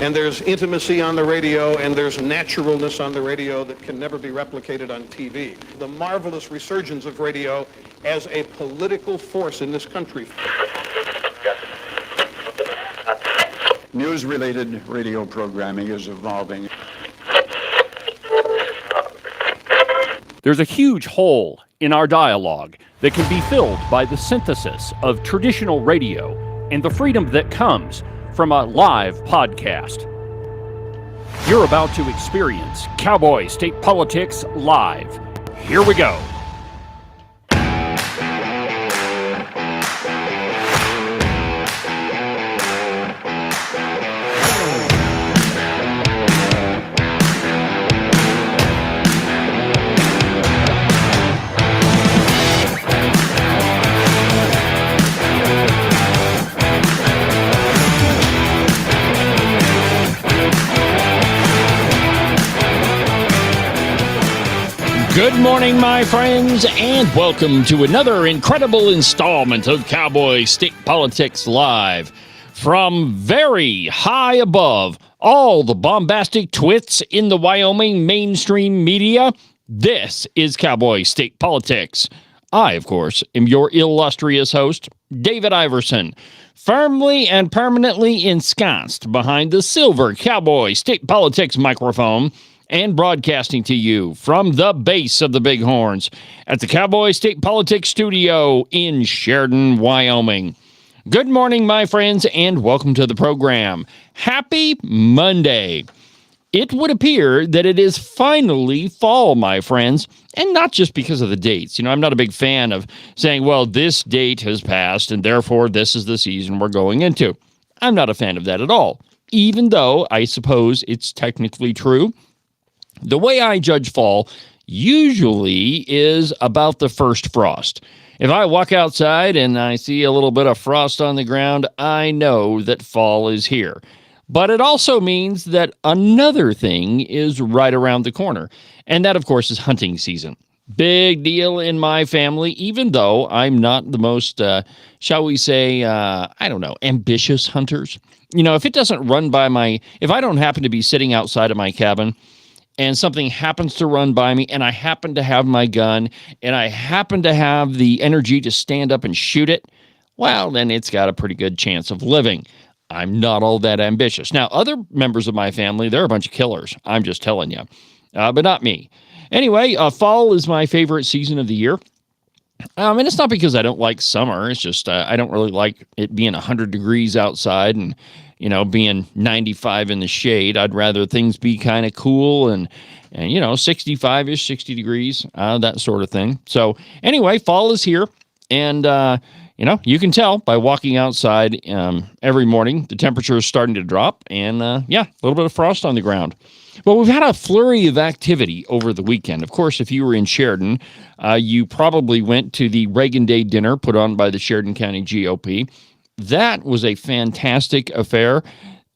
And there's intimacy on the radio, and there's naturalness on the radio that can never be replicated on TV. The marvelous resurgence of radio as a political force in this country. News-related radio programming is evolving. There's a huge hole in our dialogue that can be filled by the synthesis of traditional radio and the freedom that comes from a live podcast. You're about to experience Cowboy State Politics live. Here we go. Good morning, my friends, and welcome to another incredible installment of Cowboy State Politics Live. From very high above all the bombastic twits in the Wyoming mainstream media, this is Cowboy State Politics. I, of course, am your illustrious host, David Iverson, firmly and permanently ensconced behind the silver Cowboy State Politics microphone, and broadcasting to you from the base of the Bighorns at the Cowboy State Politics Studio in Sheridan, Wyoming. Good morning, my friends, and welcome to the program. Happy Monday. It would appear that it is finally fall, my friends, and not just because of the dates. You know, I'm not a big fan of saying, well, this date has passed, and therefore this is the season we're going into. I'm not a fan of that at all, even though I suppose it's technically true. The way I judge fall usually is about the first frost. If I walk outside and I see a little bit of frost on the ground, I know that fall is here. But it also means that another thing is right around the corner. And that, of course, is hunting season. Big deal in my family, even though I'm not the most, shall we say, ambitious hunters. You know, if I don't happen to be sitting outside of my cabin, and something happens to run by me, and I happen to have my gun, and I happen to have the energy to stand up and shoot it, well, then it's got a pretty good chance of living. I'm not all that ambitious. Now, other members of my family, they're a bunch of killers. I'm just telling you. But not me. Anyway, fall is my favorite season of the year. And it's not because I don't like summer. It's just I don't really like it being 100 degrees outside and being 95 in the shade. I'd rather things be kind of cool and 65-ish, 60 degrees, that sort of thing. So anyway, fall is here. And, you can tell by walking outside every morning, the temperature is starting to drop and, a little bit of frost on the ground. Well, we've had a flurry of activity over the weekend. Of course, if you were in Sheridan, you probably went to the Reagan Day dinner put on by the Sheridan County GOP. That was a fantastic affair.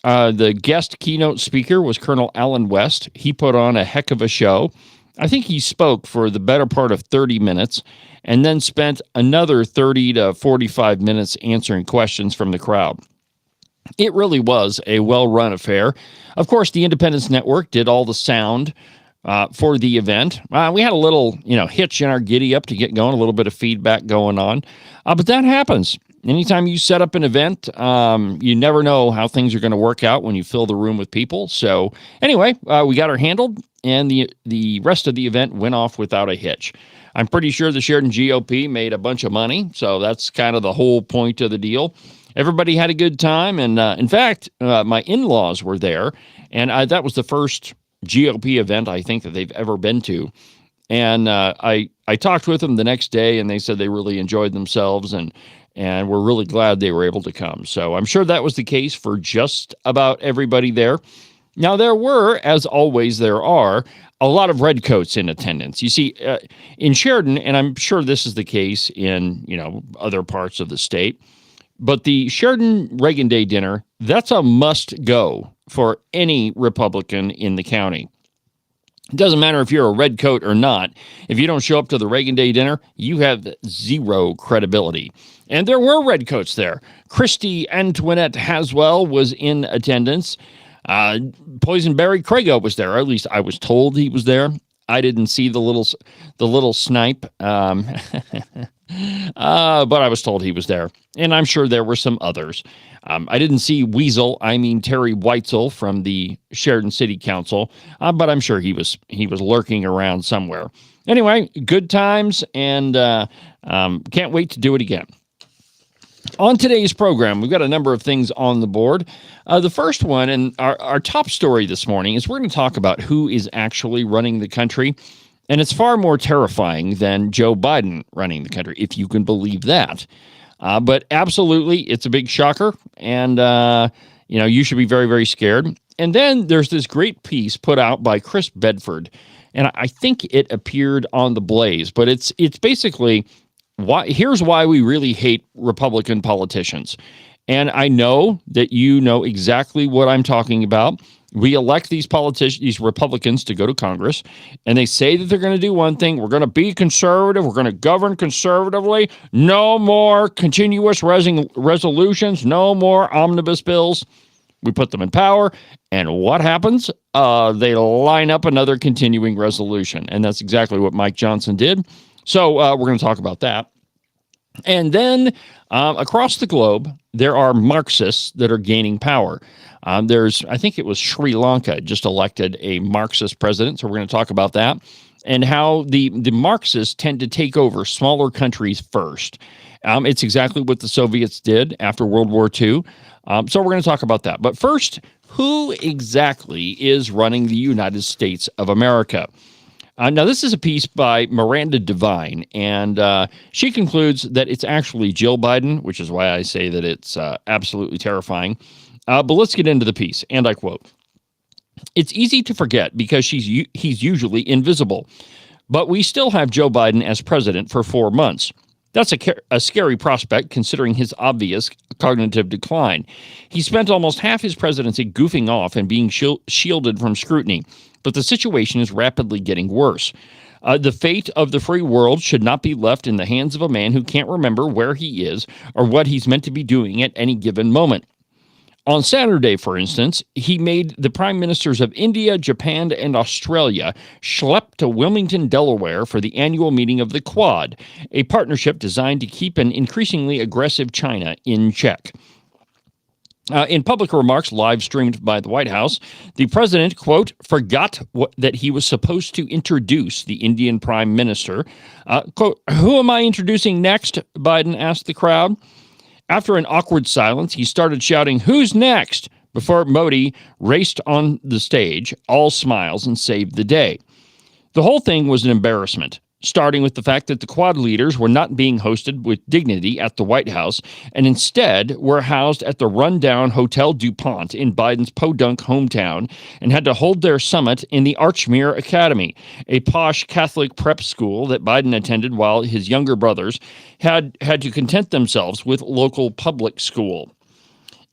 The guest keynote speaker was Colonel Allen West. He put on a heck of a show. I think he spoke for the better part of 30 minutes and then spent another 30 to 45 minutes answering questions from the crowd. It really was a well-run affair. Of course, the Independence Network did all the sound for the event. We had a little, hitch in our giddy-up to get going, a little bit of feedback going on. But that happens. Anytime you set up an event, you never know how things are going to work out when you fill the room with people. So anyway, we got her handled, and the rest of the event went off without a hitch. I'm pretty sure the Sheridan GOP made a bunch of money, so that's kind of the whole point of the deal. Everybody had a good time, and in fact, my in-laws were there, and that was the first GOP event I think that they've ever been to. And I talked with them the next day, and they said they really enjoyed themselves, and we're really glad they were able to come. So I'm sure that was the case for just about everybody there. Now, there were, as always there are, a lot of redcoats in attendance. You see, in Sheridan, and I'm sure this is the case in, other parts of the state, but the Sheridan Reagan Day dinner, that's a must-go for any Republican in the county. It doesn't matter if you're a redcoat or not. If you don't show up to the Reagan Day dinner, you have zero credibility. And there were redcoats there. Christy Antoinette Haswell was in attendance. Poison Barry Crago was there, or at least I was told he was there. I didn't see the little snipe, but I was told he was there, and I'm sure there were some others. I didn't see Terry Weitzel from the Sheridan City Council, but I'm sure he was lurking around somewhere. Anyway, good times, and can't wait to do it again. On today's program, we've got a number of things on the board. The first one, and our top story this morning, is we're going to talk about who is actually running the country. And it's far more terrifying than Joe Biden running the country, if you can believe that. But absolutely, it's a big shocker. And, you should be very, very scared. And then there's this great piece put out by Chris Bedford. And I think it appeared on The Blaze. But it's basically... Here's why we really hate Republican politicians. And I know that you know exactly what I'm talking about. We elect these Republicans to go to Congress, and they say that they're going to do one thing. We're going to be conservative. We're going to govern conservatively. No more continuous resolutions. No more omnibus bills. We put them in power, and what happens? They line up another continuing resolution, and that's exactly what Mike Johnson did. So we're going to talk about that. And then across the globe, there are Marxists that are gaining power. I think it was Sri Lanka just elected a Marxist president, so we're going to talk about that, and how the Marxists tend to take over smaller countries first. It's exactly what the Soviets did after World War II. So we're going to talk about that. But first, who exactly is running the United States of America? Now, this is a piece by Miranda Devine, and she concludes that it's actually Jill Biden, which is why I say that it's absolutely terrifying. But let's get into the piece, and I quote, "It's easy to forget because he's usually invisible, but we still have Joe Biden as president for 4 months. That's a scary prospect considering his obvious cognitive decline. He spent almost half his presidency goofing off and being shielded from scrutiny. But the situation is rapidly getting worse. The fate of the free world should not be left in the hands of a man who can't remember where he is or what he's meant to be doing at any given moment. On Saturday, for instance, he made the prime ministers of India, Japan, and Australia schlep to Wilmington, Delaware for the annual meeting of the Quad, a partnership designed to keep an increasingly aggressive China in check. In public remarks live streamed by the White House, the president, quote, forgot that he was supposed to introduce the Indian prime minister. Quote, who am I introducing next? Biden asked the crowd. After an awkward silence, he started shouting, who's next? Before Modi raced on the stage, all smiles, and saved the day. The whole thing was an embarrassment, starting with the fact that the Quad leaders were not being hosted with dignity at the White House and instead were housed at the rundown Hotel DuPont in Biden's podunk hometown and had to hold their summit in the Archmere Academy, a posh Catholic prep school that Biden attended while his younger brothers had to content themselves with local public school.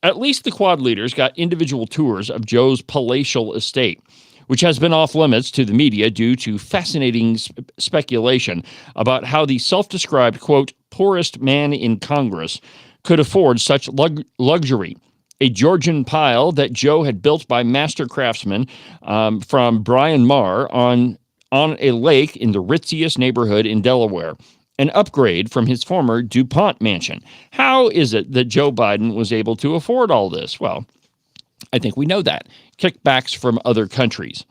At least the Quad leaders got individual tours of Joe's palatial estate, which has been off limits to the media due to fascinating speculation about how the self-described, quote, poorest man in Congress could afford such luxury. A Georgian pile that Joe had built by master craftsmen from Bryan Marr on a lake in the ritziest neighborhood in Delaware, an upgrade from his former DuPont mansion. How is it that Joe Biden was able to afford all this? Well, I think we know that. Kickbacks from other countries.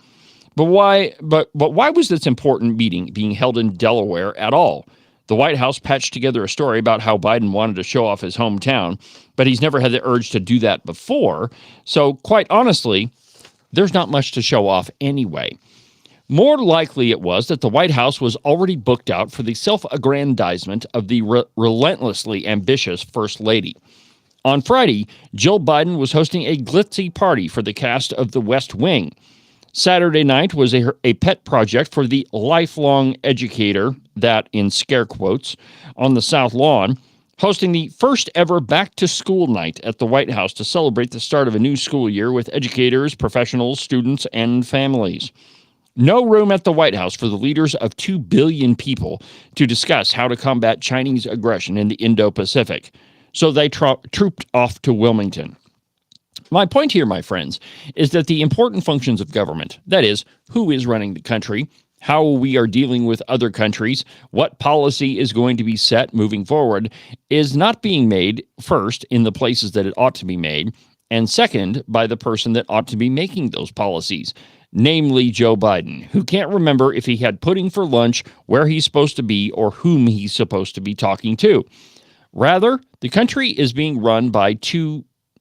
But why was this important meeting being held in Delaware at all? The White House patched together a story about how Biden wanted to show off his hometown, but he's never had the urge to do that before. So quite honestly, there's not much to show off anyway. More likely it was that the White House was already booked out for the self-aggrandizement of the relentlessly ambitious First Lady. On Friday, Jill Biden was hosting a glitzy party for the cast of The West Wing. Saturday night was a pet project for the lifelong educator, that in scare quotes, on the South Lawn, hosting the first ever back-to-school night at the White House to celebrate the start of a new school year with educators, professionals, students, and families. No room at the White House for the leaders of 2 billion people to discuss how to combat Chinese aggression in the Indo-Pacific. So they trooped off to Wilmington. My point here, my friends, is that the important functions of government, that is, who is running the country, how we are dealing with other countries, what policy is going to be set moving forward, is not being made, first, in the places that it ought to be made, and second, by the person that ought to be making those policies, namely Joe Biden, who can't remember if he had pudding for lunch, where he's supposed to be, or whom he's supposed to be talking to. Rather, the country is being run by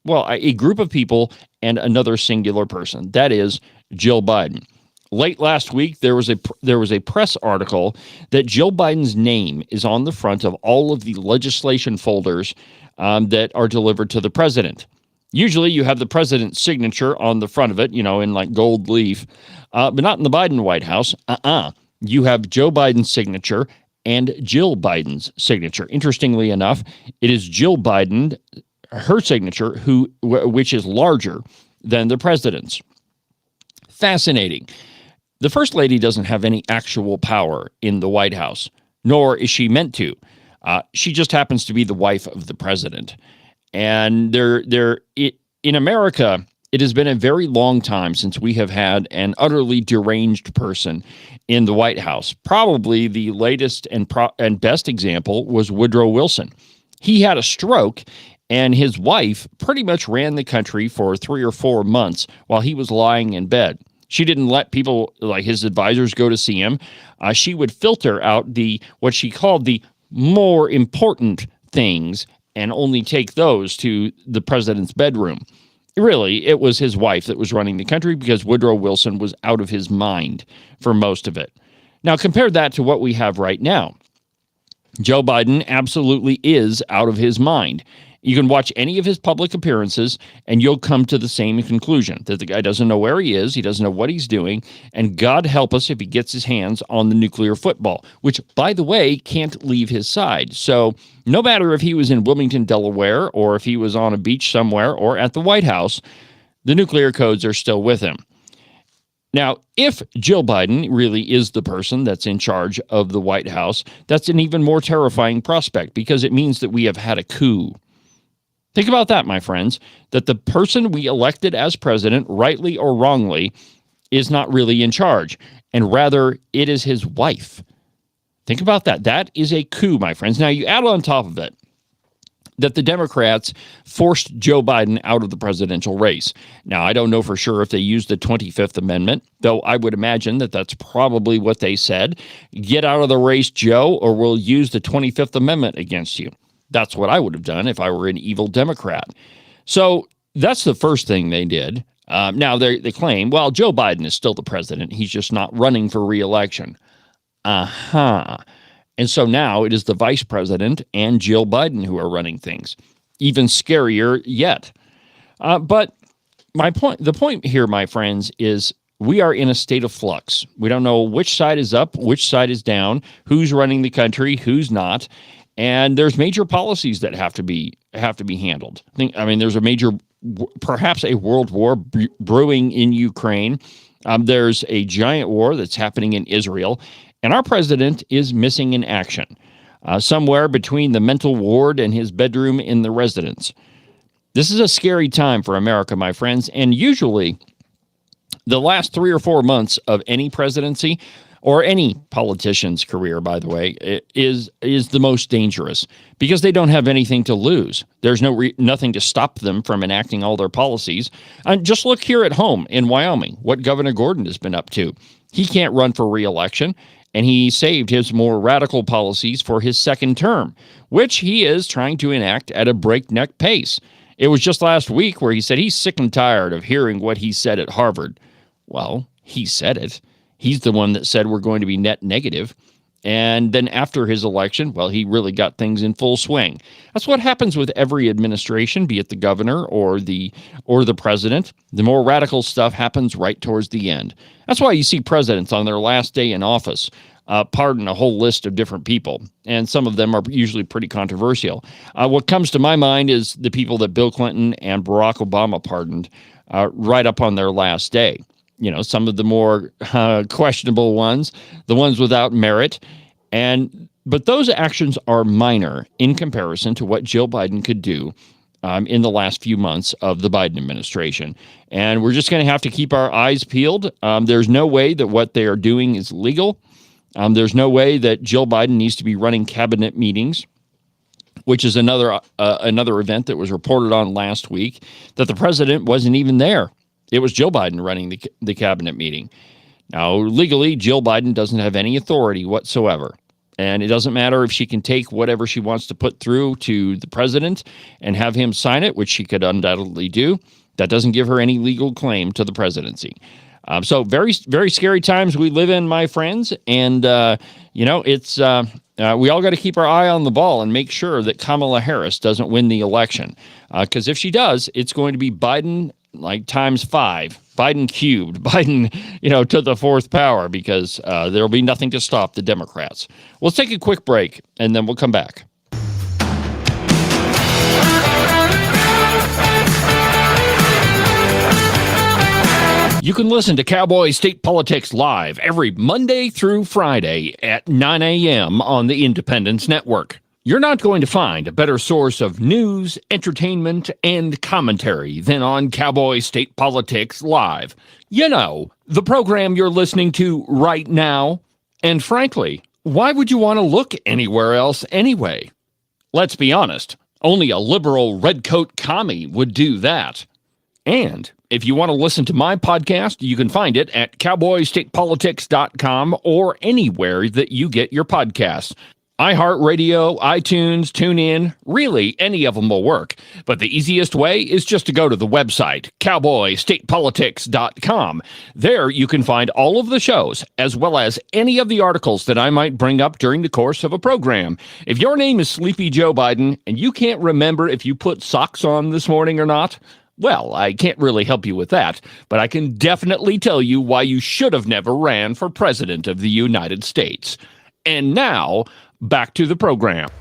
a group of people and another singular person. That is Jill Biden. Late last week, there was a press article that Jill Biden's name is on the front of all of the legislation folders that are delivered to the president. Usually, you have the president's signature on the front of it, in like gold leaf, but not in the Biden White House. You have Joe Biden's signature and Jill Biden's signature. Interestingly enough, it is Jill Biden, her signature, which is larger than the president's. Fascinating. The First Lady doesn't have any actual power in the White House, nor is she meant to. She just happens to be the wife of the president. And in America, it has been a very long time since we have had an utterly deranged person in the White House. Probably the latest and best example was Woodrow Wilson. He had a stroke, and his wife pretty much ran the country for 3 or 4 months while he was lying in bed. She didn't let people like his advisors go to see him. She would filter out what she called the more important things and only take those to the president's bedroom. Really, it was his wife that was running the country because Woodrow Wilson was out of his mind for most of it. Now, compare that to what we have right now. Joe Biden absolutely is out of his mind. You can watch any of his public appearances, and you'll come to the same conclusion, that the guy doesn't know where he is, he doesn't know what he's doing, and God help us if he gets his hands on the nuclear football, which, by the way, can't leave his side. So no matter if he was in Wilmington, Delaware, or if he was on a beach somewhere, or at the White House, the nuclear codes are still with him. Now, if Jill Biden really is the person that's in charge of the White House, that's an even more terrifying prospect, because it means that we have had a coup. Think about that, my friends, that the person we elected as president, rightly or wrongly, is not really in charge, and rather it is his wife. Think about that. That is a coup, my friends. Now, you add on top of it that the Democrats forced Joe Biden out of the presidential race. Now, I don't know for sure if they used the 25th Amendment, though I would imagine that that's probably what they said. Get out of the race, Joe, or we'll use the 25th Amendment against you. That's what I would have done if I were an evil Democrat. So that's the first thing they did. Now they claim, well, Joe Biden is still the president. He's just not running for re-election. And so now it is the vice president and Jill Biden who are running things. Even scarier yet. But the point here, my friends, is we are in a state of flux. We don't know which side is up, which side is down, who's running the country, who's not. And there's major policies that have to be handled. There's perhaps a world war brewing in Ukraine. There's a giant war that's happening in Israel, and our president is missing in action, somewhere between the mental ward and his bedroom in the residence. This is a scary time for America, my friends, and usually the last 3 or 4 months of any presidency, or any politician's career, by the way, is the most dangerous because they don't have anything to lose. There's nothing to stop them from enacting all their policies. And just look here at home in Wyoming, what Governor Gordon has been up to. He can't run for re-election, and he saved his more radical policies for his second term, which he is trying to enact at a breakneck pace. It was just last week where he said he's sick and tired of hearing what he said at Harvard. Well, he said it. He's the one that said we're going to be net negative. And then after his election, well, he really got things in full swing. That's what happens with every administration, be it the governor or the president. The more radical stuff happens right towards the end. That's why you see presidents on their last day in office pardon a whole list of different people. And some of them are usually pretty controversial. What comes to my mind is the people that Bill Clinton and Barack Obama pardoned right up on their last day. Some of the more questionable ones, the ones without merit. But those actions are minor in comparison to what Jill Biden could do in the last few months of the Biden administration. And we're just going to have to keep our eyes peeled. There's no way that what they are doing is legal. There's no way that Jill Biden needs to be running cabinet meetings, which is another event that was reported on last week, that the president wasn't even there. It was Jill Biden running the cabinet meeting. Now, legally, Jill Biden doesn't have any authority whatsoever. And it doesn't matter if she can take whatever she wants to put through to the president and have him sign it, which she could undoubtedly do. That doesn't give her any legal claim to the presidency. So very, very scary times we live in, my friends. And, it's we all got to keep our eye on the ball and make sure that Kamala Harris doesn't win the election. Because if she does, it's going to be Biden like times 5, Biden cubed, Biden, to the fourth power, because there'll be nothing to stop the Democrats. Let's take a quick break, and then we'll come back. You can listen to Cowboy State Politics live every Monday through Friday at 9 a.m. on the Independence Network. You're not going to find a better source of news, entertainment, and commentary than on Cowboy State Politics Live. The program you're listening to right now. And frankly, why would you want to look anywhere else anyway? Let's be honest, only a liberal redcoat commie would do that. And if you want to listen to my podcast, you can find it at cowboystatepolitics.com or anywhere that you get your podcasts. iHeartRadio, iTunes, TuneIn, really any of them will work. But the easiest way is just to go to the website, cowboystatepolitics.com. There you can find all of the shows, as well as any of the articles that I might bring up during the course of a program. If your name is Sleepy Joe Biden and you can't remember if you put socks on this morning or not, well, I can't really help you with that, but I can definitely tell you why you should have never ran for president of the United States. And now, back to the program.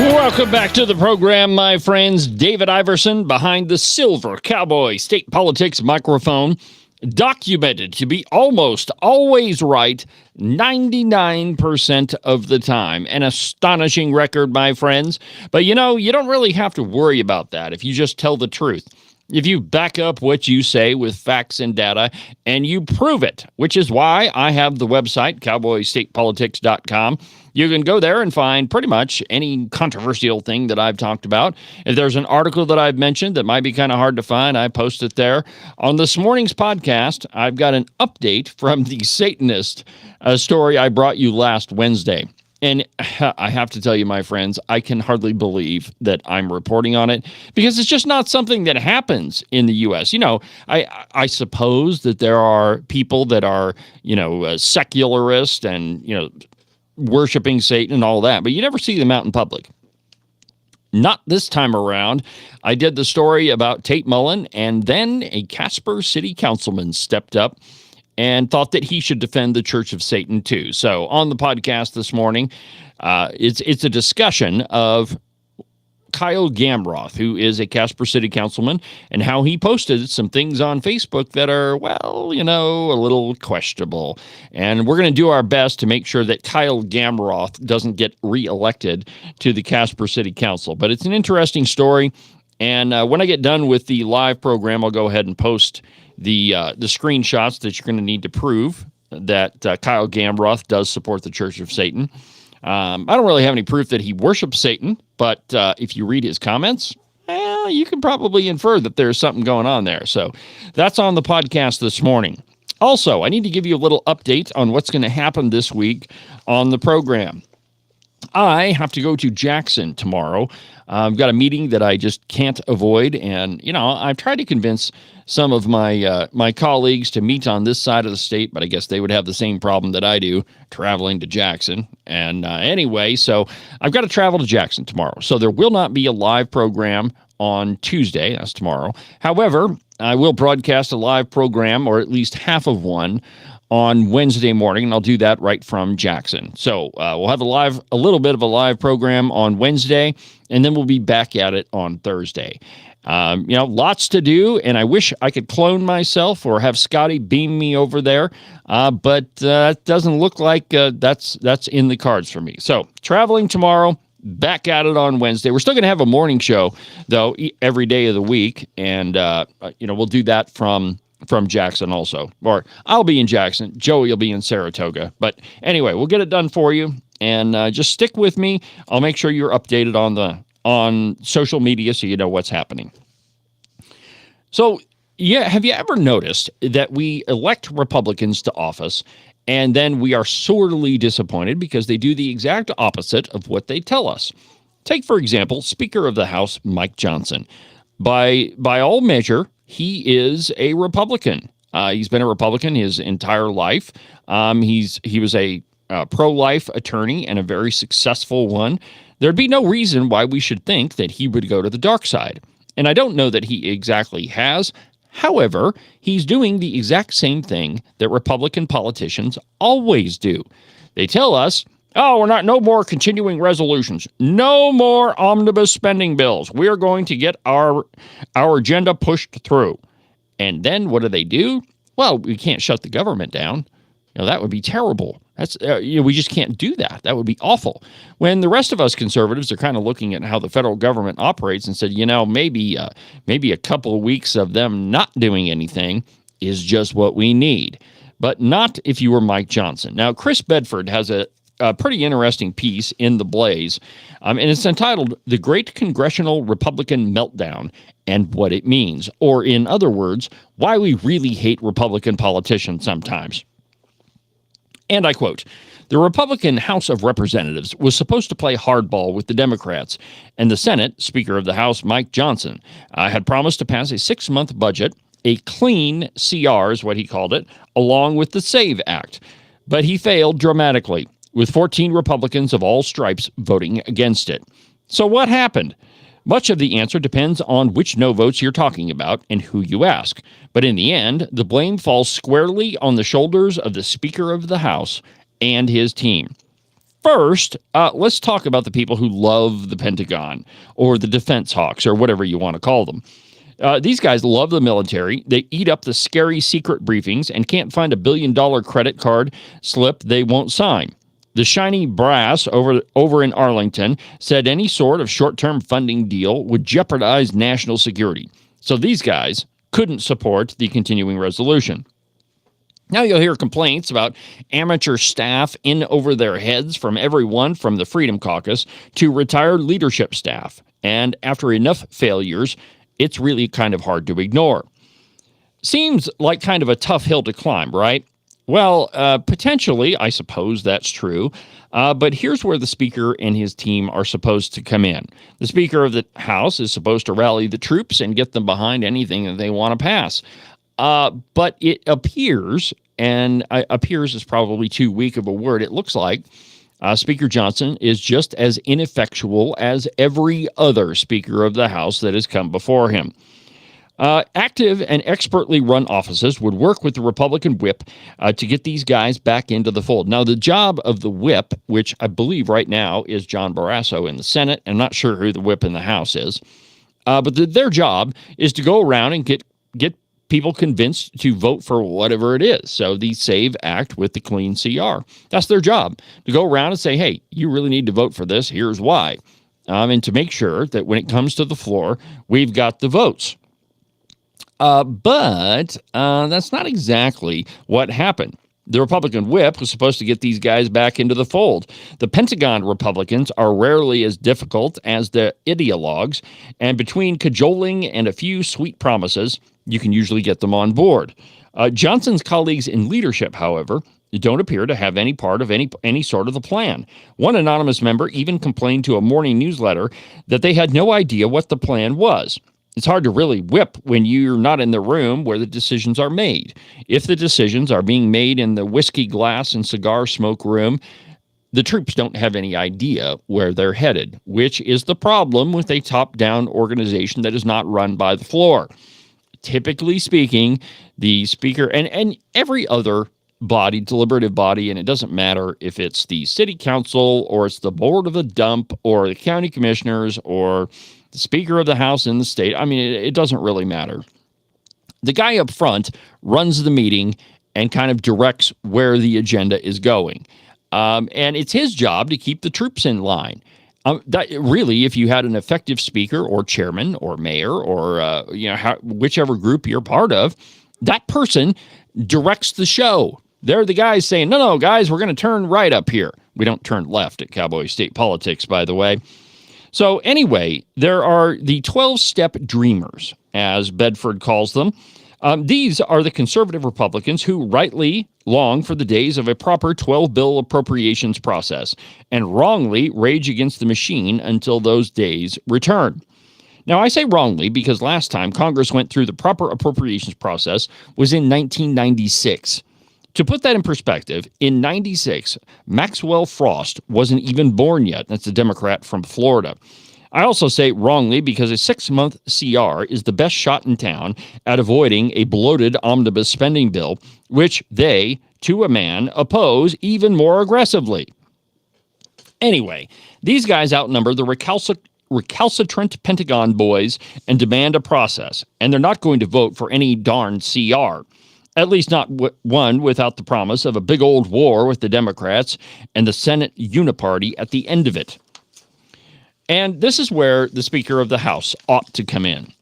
Welcome back to the program, my friends. David Iverson behind the silver Cowboy State Politics microphone, documented to be almost always right 99% of the time. An astonishing record, my friends. But you don't really have to worry about that if you just tell the truth. If you back up what you say with facts and data and you prove it, which is why I have the website, cowboystatepolitics.com. You can go there and find pretty much any controversial thing that I've talked about. If there's an article that I've mentioned that might be kind of hard to find, I post it there. On this morning's podcast, I've got an update from the Satanist story I brought you last Wednesday. And I have to tell you, my friends, I can hardly believe that I'm reporting on it because it's just not something that happens in the U.S. I suppose that there are people that are, secularist and, worshiping Satan and all that, but you never see them out in public. Not this time around. I did the story about Tate Mullen, and then a Casper city councilman stepped up and thought that he should defend the Church of Satan too. So on the podcast this morning, it's a discussion of Kyle Gamroth, who is a Casper City councilman, and how he posted some things on Facebook that are, a little questionable. And we're going to do our best to make sure that Kyle Gamroth doesn't get reelected to the Casper City Council. But it's an interesting story. And when I get done with the live program, I'll go ahead and post the screenshots that you're going to need to prove that Kyle Gamroth does support the Church of Satan. I don't really have any proof that he worships Satan, but if you read his comments, you can probably infer that there's something going on there. So that's on the podcast this morning. Also, I need to give you a little update on what's going to happen this week on the program. I have to go to Jackson tomorrow. I've got a meeting that I just can't avoid, and I've tried to convince some of my colleagues to meet on this side of the state, but I guess they would have the same problem that I do, traveling to Jackson. And anyway, so I've got to travel to Jackson tomorrow, so there will not be a live program on Tuesday. That's tomorrow. However, I will broadcast a live program, or at least half of one, on Wednesday morning, and I'll do that right from Jackson. So we'll have a little bit of a live program on Wednesday, and then we'll be back at it on Thursday. Lots to do, and I wish I could clone myself or have Scotty beam me over there, but that doesn't look like that's in the cards for me. So traveling tomorrow, back at it on Wednesday. We're still going to have a morning show, though, every day of the week, and we'll do that from Jackson also. Or I'll be in Jackson. Joey will be in Saratoga. But anyway, we'll get it done for you, and just stick with me. I'll make sure you're updated on social media so you know what's happening. So, yeah, have you ever noticed that we elect Republicans to office, and then we are sorely disappointed because they do the exact opposite of what they tell us? Take, for example, Speaker of the House Mike Johnson. By all measure, he is a Republican. He's been a Republican his entire life. He was a pro-life attorney and a very successful one. There'd be no reason why we should think that he would go to the dark side. And I don't know that he exactly has. However, he's doing the exact same thing that Republican politicians always do. They tell us, no more continuing resolutions, no more omnibus spending bills. We're going to get our agenda pushed through. And then what do? Well, we can't shut the government down. That would be terrible. That's we just can't do that. That would be awful. When the rest of us conservatives are kind of looking at how the federal government operates and said, maybe a couple of weeks of them not doing anything is just what we need. But not if you were Mike Johnson. Now, Chris Bedford has a pretty interesting piece in The Blaze, and it's entitled "The Great Congressional Republican Meltdown and What It Means," or in other words, why we really hate Republican politicians sometimes. And I quote, "The Republican House of Representatives was supposed to play hardball with the Democrats, and the Senate, Speaker of the House Mike Johnson, had promised to pass a 6-month budget, a clean CR is what he called it, along with the SAVE Act. But he failed dramatically, with 14 Republicans of all stripes voting against it. So what happened? Much of the answer depends on which no votes you're talking about and who you ask. But in the end, the blame falls squarely on the shoulders of the Speaker of the House and his team. First, let's talk about the people who love the Pentagon or the defense hawks or whatever you want to call them. These guys love the military. They eat up the scary secret briefings and can't find $1 billion credit card slip they won't sign. The shiny brass over in Arlington said any sort of short-term funding deal would jeopardize national security. So these guys couldn't support the continuing resolution. Now you'll hear complaints about amateur staff in over their heads from everyone from the Freedom Caucus to retired leadership staff. And after enough failures, it's really kind of hard to ignore. Seems like kind of a tough hill to climb, right? Well, potentially, I suppose that's true. But here's where the Speaker and his team are supposed to come in. The Speaker of the House is supposed to rally the troops and get them behind anything that they want to pass. But it appears, and appears is probably too weak of a word, it looks like Speaker Johnson is just as ineffectual as every other Speaker of the House that has come before him. Active and expertly run offices would work with the Republican whip to get these guys back into the fold. Now, the job of the whip, which I believe right now is John Barrasso in the Senate, I'm not sure who the whip in the House is, but their job is to go around and get people convinced to vote for whatever it is. So the SAVE Act with the clean CR. That's their job, to go around and say, hey, you really need to vote for this. Here's why. And to make sure that when it comes to the floor, we've got the votes. But that's not exactly what happened. The Republican whip was supposed to get these guys back into the fold. The Pentagon Republicans are rarely as difficult as the ideologues, and between cajoling and a few sweet promises, you can usually get them on board. Johnson's colleagues in leadership, however, don't appear to have any part of any sort of the plan. One anonymous member even complained to a morning newsletter that they had no idea what the plan was. It's hard to really whip when you're not in the room where the decisions are made. If the decisions are being made in the whiskey glass and cigar smoke room, the troops don't have any idea where they're headed, which is the problem with a top-down organization that is not run by the floor. Typically speaking, the speaker and every other body, deliberative body, and it doesn't matter if it's the city council or it's the board of the dump or the county commissioners or the speaker of the house in the state. I mean, it doesn't really matter. The guy up front runs the meeting and kind of directs where the agenda is going. And it's his job to keep the troops in line. That really, if you had an effective speaker or chairman or mayor or whichever group you're part of, that person directs the show. They're the guys saying, no, guys, we're going to turn right up here. We don't turn left at Cowboy State Politics, by the way. So anyway, there are the 12-step dreamers, as Bedford calls them. These are the conservative Republicans who rightly long for the days of a proper 12-bill appropriations process and wrongly rage against the machine until those days return. Now, I say wrongly because last time Congress went through the proper appropriations process was in 1996. To put that in perspective, in 96, Maxwell Frost wasn't even born yet. That's a Democrat from Florida. I also say wrongly because a 6-month CR is the best shot in town at avoiding a bloated omnibus spending bill, which they, to a man, oppose even more aggressively. Anyway, these guys outnumber the recalcitrant Pentagon boys and demand a process, and they're not going to vote for any darn CR. At least not one without the promise of a big old war with the Democrats and the Senate uniparty at the end of it. And this is where the Speaker of the House ought to come in.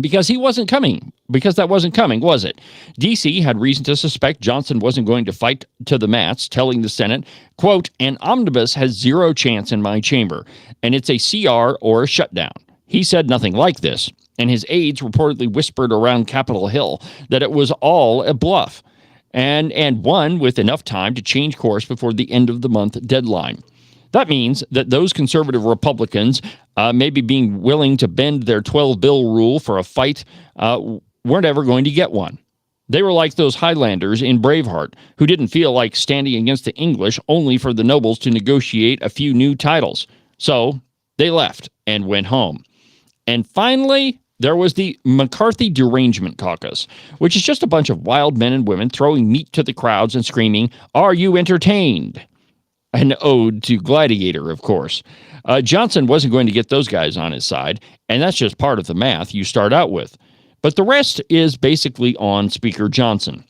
Because that wasn't coming, was it? D.C. had reason to suspect Johnson wasn't going to fight to the mats, telling the Senate, quote, an omnibus has zero chance in my chamber, and it's a CR or a shutdown. He said nothing like this, and his aides reportedly whispered around Capitol Hill that it was all a bluff, and one with enough time to change course before the end of the month deadline. That means that those conservative Republicans, maybe being willing to bend their 12-bill rule for a fight, weren't ever going to get one. They were like those Highlanders in Braveheart, who didn't feel like standing against the English only for the nobles to negotiate a few new titles. So they left and went home. And finally, there was the McCarthy Derangement Caucus, which is just a bunch of wild men and women throwing meat to the crowds and screaming, "Are you entertained?" An ode to Gladiator, of course. Johnson wasn't going to get those guys on his side, and that's just part of the math you start out with. But the rest is basically on Speaker Johnson.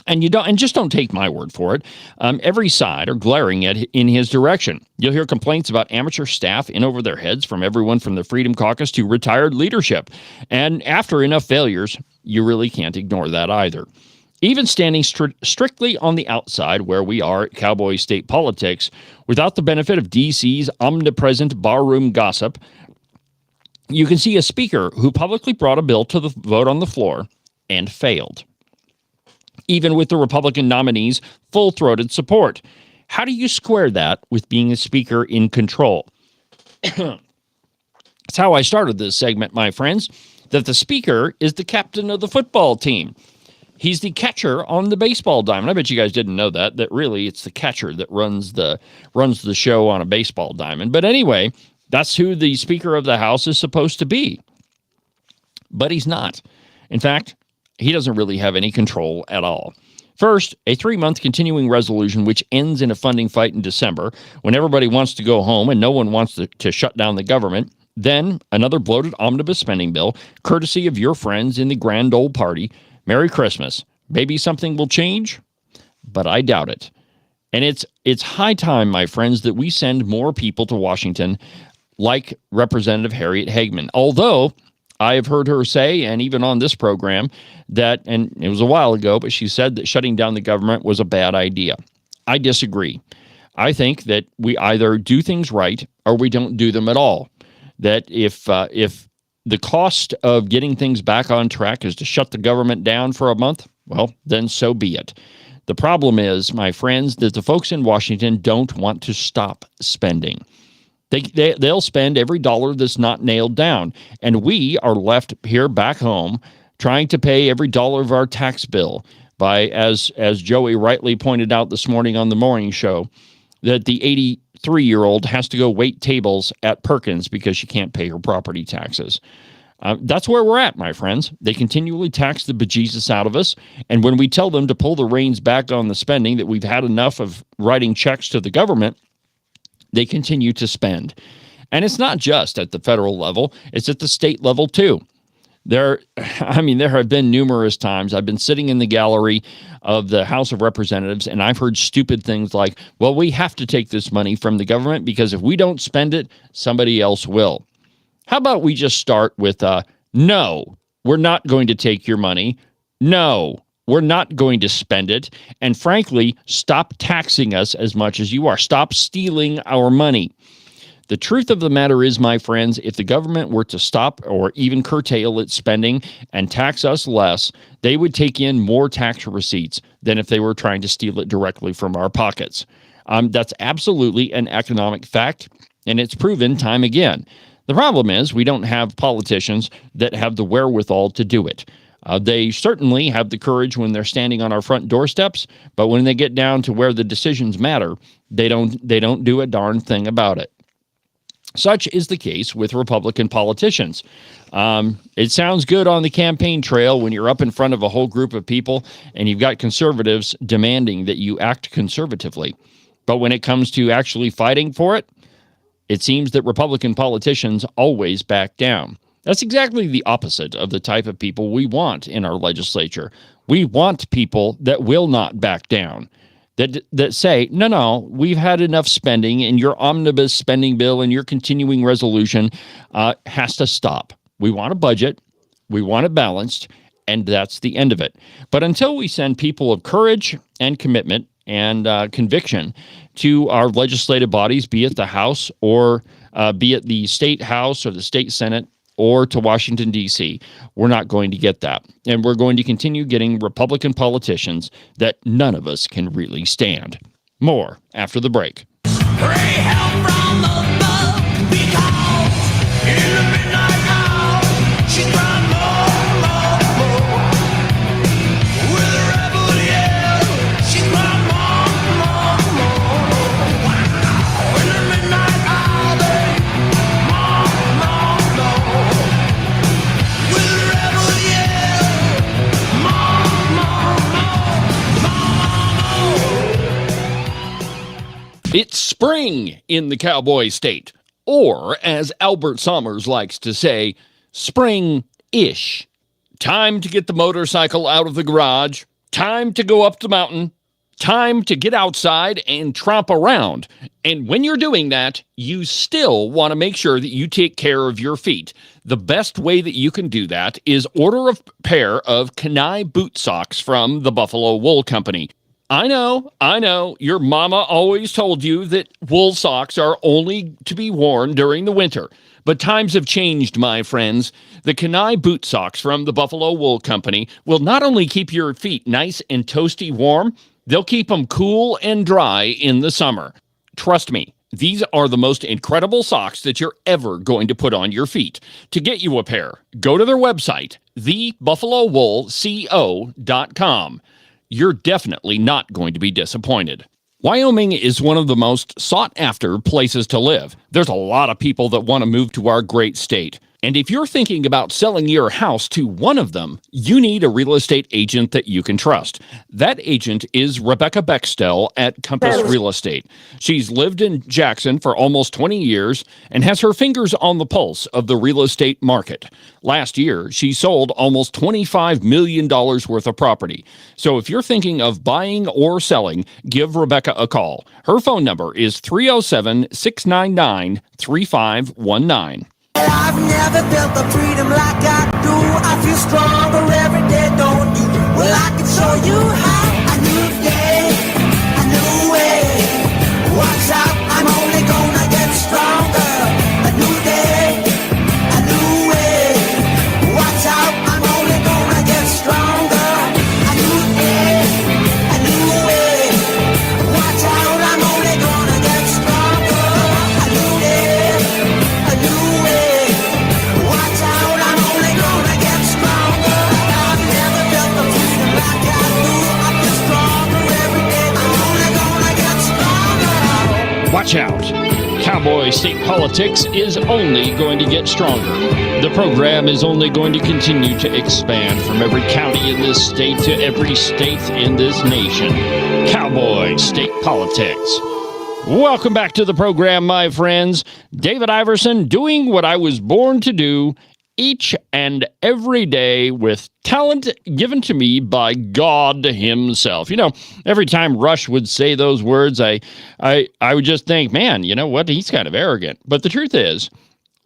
And just don't take my word for it. Every side are glaring in his direction. You'll hear complaints about amateur staff in over their heads from everyone from the Freedom Caucus to retired leadership. And after enough failures, you really can't ignore that either. Even standing strictly on the outside where we are at Cowboy State Politics, without the benefit of D.C.'s omnipresent barroom gossip, you can see a speaker who publicly brought a bill to the vote on the floor and failed. Even with the Republican nominee's full-throated support. How do you square that with being a speaker in control? That's how I started this segment, my friends, that the speaker is the captain of the football team. He's the catcher on the baseball diamond. I bet you guys didn't know that really it's the catcher that runs the show on a baseball diamond. But anyway, that's who the Speaker of the House is supposed to be. But he's not. In fact, he doesn't really have any control at all. First, a 3-month continuing resolution which ends in a funding fight in December when everybody wants to go home and no one wants to shut down the government. Then another bloated omnibus spending bill, courtesy of your friends in the grand old party. Merry Christmas. Maybe something will change, but I doubt it. And it's high time, my friends, that we send more people to Washington like Representative Harriet Hagman. Although I have heard her say, and even on this program, that, and it was a while ago, but she said that shutting down the government was a bad idea. I disagree. I think that we either do things right or we don't do them at all. That if the cost of getting things back on track is to shut the government down for a month, well, then so be it. The problem is, my friends, that the folks in Washington don't want to stop spending. They'll spend every dollar that's not nailed down, and we are left here back home trying to pay every dollar of our tax bill by, as Joey rightly pointed out this morning on the morning show, that the 83-year-old has to go wait tables at Perkins because she can't pay her property taxes. That's where we're at, my friends. They continually tax the bejesus out of us, and when we tell them to pull the reins back on the spending, that we've had enough of writing checks to the government, they continue to spend. And it's not just at the federal level, it's at the state level too. There have been numerous times I've been sitting in the gallery of the House of Representatives, and I've heard stupid things like, well, we have to take this money from the government because if we don't spend it, somebody else will. How about we just start with, no, we're not going to take your money. No, we're not going to spend it. And frankly, stop taxing us as much as you are. Stop stealing our money. The truth of the matter is, my friends, if the government were to stop or even curtail its spending and tax us less, they would take in more tax receipts than if they were trying to steal it directly from our pockets. That's absolutely an economic fact, and it's proven time again. The problem is we don't have politicians that have the wherewithal to do it. They certainly have the courage when they're standing on our front doorsteps, but when they get down to where the decisions matter, they don't do a darn thing about it. Such is the case with Republican politicians. It sounds good on the campaign trail when you're up in front of a whole group of people and you've got conservatives demanding that you act conservatively. But when it comes to actually fighting for it, it seems that Republican politicians always back down. That's exactly the opposite of the type of people we want in our legislature. We want people that will not back down, that say, no, we've had enough spending, and your omnibus spending bill and your continuing resolution has to stop. We want a budget, we want it balanced, and that's the end of it. But until we send people of courage and commitment and conviction to our legislative bodies, be it the House or be it the state House or the state Senate or to Washington, D.C., we're not going to get that. And we're going to continue getting Republican politicians that none of us can really stand. More after the break. Pray help from above, because in the midnight hour, she's crying more. With a rebel yell, she's crying more. Wow. In the midnight hour, more. With a rebel yell, more. It's spring in the Cowboy State, or as Albert Sommers likes to say, spring-ish. Time to get the motorcycle out of the garage, time to go up the mountain, time to get outside and tromp around. And when you're doing that, you still want to make sure that you take care of your feet. The best way that you can do that is order a pair of Kenai boot socks from the Buffalo Wool Company. I know, your mama always told you that wool socks are only to be worn during the winter. But times have changed, my friends. The Kenai boot socks from the Buffalo Wool Company will not only keep your feet nice and toasty warm, they'll keep them cool and dry in the summer. Trust me, these are the most incredible socks that you're ever going to put on your feet. To get you a pair, go to their website, thebuffalowoolco.com. You're definitely not going to be disappointed. Wyoming is one of the most sought-after places to live. There's a lot of people that want to move to our great state. And if you're thinking about selling your house to one of them, you need a real estate agent that you can trust. That agent is Rebecca Bextel at Compass Real Estate. She's lived in Jackson for almost 20 years and has her fingers on the pulse of the real estate market. Last year, she sold almost $25 million worth of property. So if you're thinking of buying or selling, give Rebecca a call. Her phone number is 307-699-3519. I've never felt the freedom like I do. I feel stronger every day, don't you? Well, I can show you how. A new day, a new way. Watch out, I'm only gonna get stronger. A new day, a new way. Watch out, I'm only gonna get stronger. A new day, a new way. Watch out, I'm only gonna get stronger. A new day, a new way. Watch out, I'm only gonna get stronger. I've never felt the freedom like I do. Watch out. Cowboy State Politics is only going to get stronger. The program is only going to continue to expand from every county in this state to every state in this nation. Cowboy State Politics. Welcome back to the program, my friends. David Iverson doing what I was born to do each and every day with talent given to me by God himself. You know, every time Rush would say those words, I would just think, man, you know what? He's kind of arrogant. But the truth is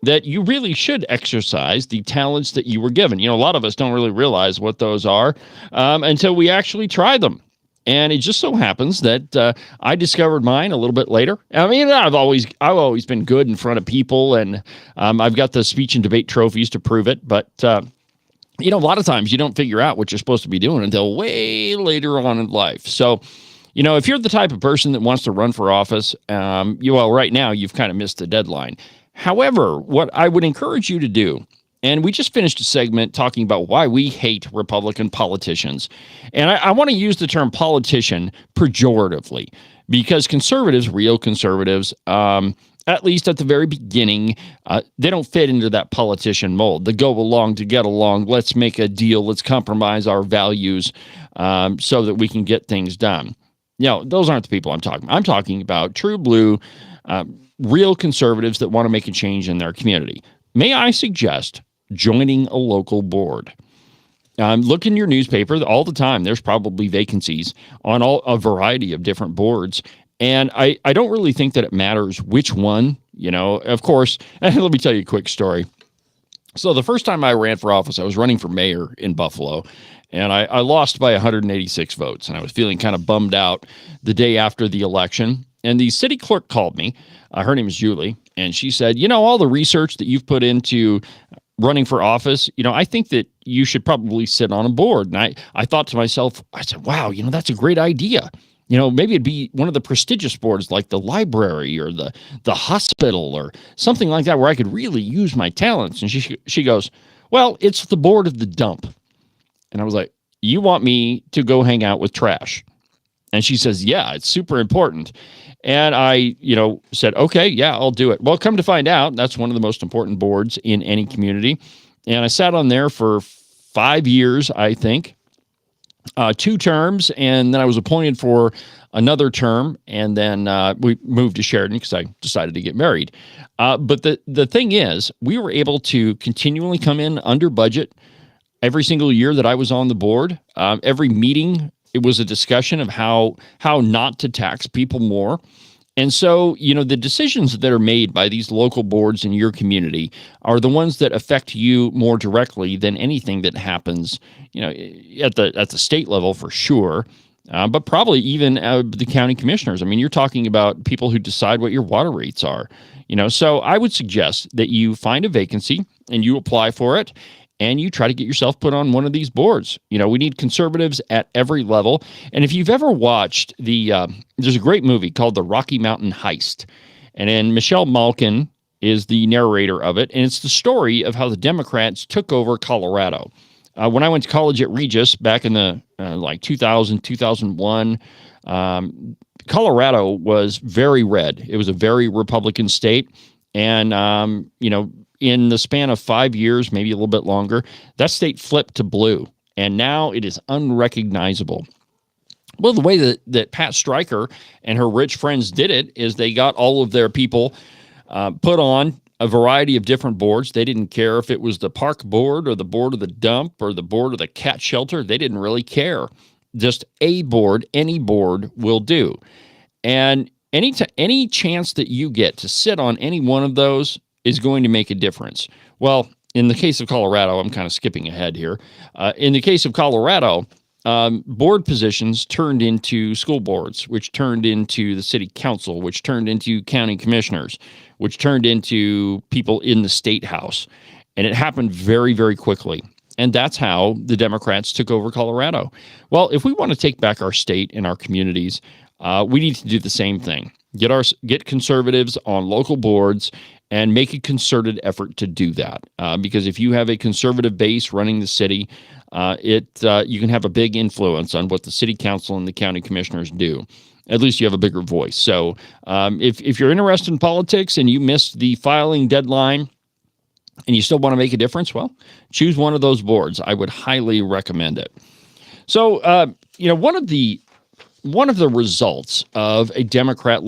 that you really should exercise the talents that you were given. You know, a lot of us don't really realize what those are until we actually try them. And it just so happens that I discovered mine a little bit later. I mean, I've always been good in front of people, and I've got the speech and debate trophies to prove it. But you know, a lot of times you don't figure out what you're supposed to be doing until way later on in life. So, you know, if you're the type of person that wants to run for office, right now you've kind of missed the deadline. However, what I would encourage you to do. And we just finished a segment talking about why we hate Republican politicians. And I want to use the term politician pejoratively because conservatives, real conservatives, at least at the very beginning, they don't fit into that politician mold. They go along to get along. Let's make a deal. Let's compromise our values so that we can get things done. You know, those aren't the people I'm talking about. I'm talking about true blue, real conservatives that want to make a change in their community. May I suggest joining a local board? Look in your newspaper all the time. There's probably vacancies on a variety of different boards. And I don't really think that it matters which one, you know. Of course, let me tell you a quick story. So the first time I ran for office, I was running for mayor in Buffalo, and I lost by 186 votes. And I was feeling kind of bummed out the day after the election. And the city clerk called me. Her name is Julie. And she said, you know, all the research that you've put into running for office, you know, I think that you should probably sit on a board. And I thought to myself, I said, wow, you know, that's a great idea. You know, maybe it'd be one of the prestigious boards like the library or the hospital or something like that where I could really use my talents. And she goes, well, it's the board of the dump. And I was like, you want me to go hang out with trash? And she says, yeah, it's super important. And I, you know, said, okay, yeah, I'll do it. Well, come to find out, that's one of the most important boards in any community. And I sat on there for 5 years, I think, 2 terms. And then I was appointed for another term. And then we moved to Sheridan because I decided to get married. But the thing is, we were able to continually come in under budget every single year that I was on the board. Every meeting, it was a discussion of how not to tax people more. And so, you know, the decisions that are made by these local boards in your community are the ones that affect you more directly than anything that happens, you know, at the state level for sure, but probably even the county commissioners. I mean, you're talking about people who decide what your water rates are, you know. So I would suggest that you find a vacancy and you apply for it. And you try to get yourself put on one of these boards. You know, we need conservatives at every level. And if you've ever watched there's a great movie called The Rocky Mountain Heist. And then Michelle Malkin is the narrator of it. And it's the story of how the Democrats took over Colorado. When I went to college at Regis back in the 2000, 2001, Colorado was very red. It was a very Republican state. And, you know, in the span of 5 years, maybe a little bit longer, that state flipped to blue, and now it is unrecognizable. Well, the way that Pat Stryker and her rich friends did it is they got all of their people put on a variety of different boards. They didn't care if it was the park board or the board of the dump or the board of the cat shelter. They didn't really care. Just a board, any board will do. And any chance that you get to sit on any one of those is going to make a difference. Well, in the case of Colorado, I'm kind of skipping ahead here. In the case of Colorado, board positions turned into school boards, which turned into the city council, which turned into county commissioners, which turned into people in the state house. And it happened very, very quickly. And that's how the Democrats took over Colorado. Well, if we want to take back our state and our communities, we need to do the same thing. Get conservatives on local boards and make a concerted effort to do that. Because if you have a conservative base running the city, you can have a big influence on what the city council and the county commissioners do. At least you have a bigger voice. So if you're interested in politics and you missed the filing deadline and you still want to make a difference, well, choose one of those boards. I would highly recommend it. So, one of the results of a Democrat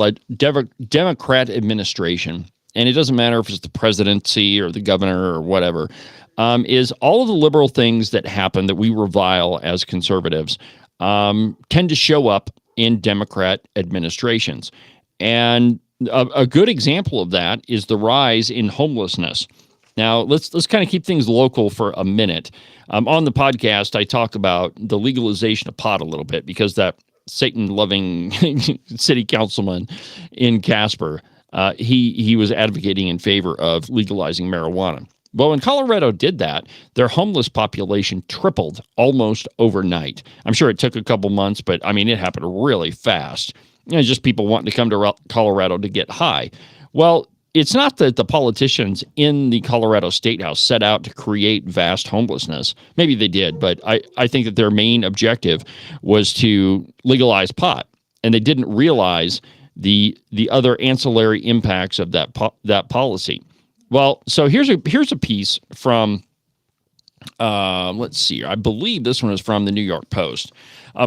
administration, and it doesn't matter if it's the presidency or the governor or whatever, is all of the liberal things that happen that we revile as conservatives tend to show up in Democrat administrations. And a good example of that is the rise in homelessness. Now, let's kind of keep things local for a minute. On the podcast, I talk about the legalization of pot a little bit because that Satan-loving city councilman in Casper, he was advocating in favor of legalizing marijuana. Well, when Colorado did that, their homeless population tripled almost overnight. I'm sure it took a couple months, but I mean, it happened really fast. Just people wanting to come to Colorado to get high. Well, it's not that the politicians in the Colorado State House set out to create vast homelessness. Maybe they did, but I think that their main objective was to legalize pot, and they didn't realize the other ancillary impacts of that policy. Well, so here's a piece from let's see, I believe this one is from the New York Post,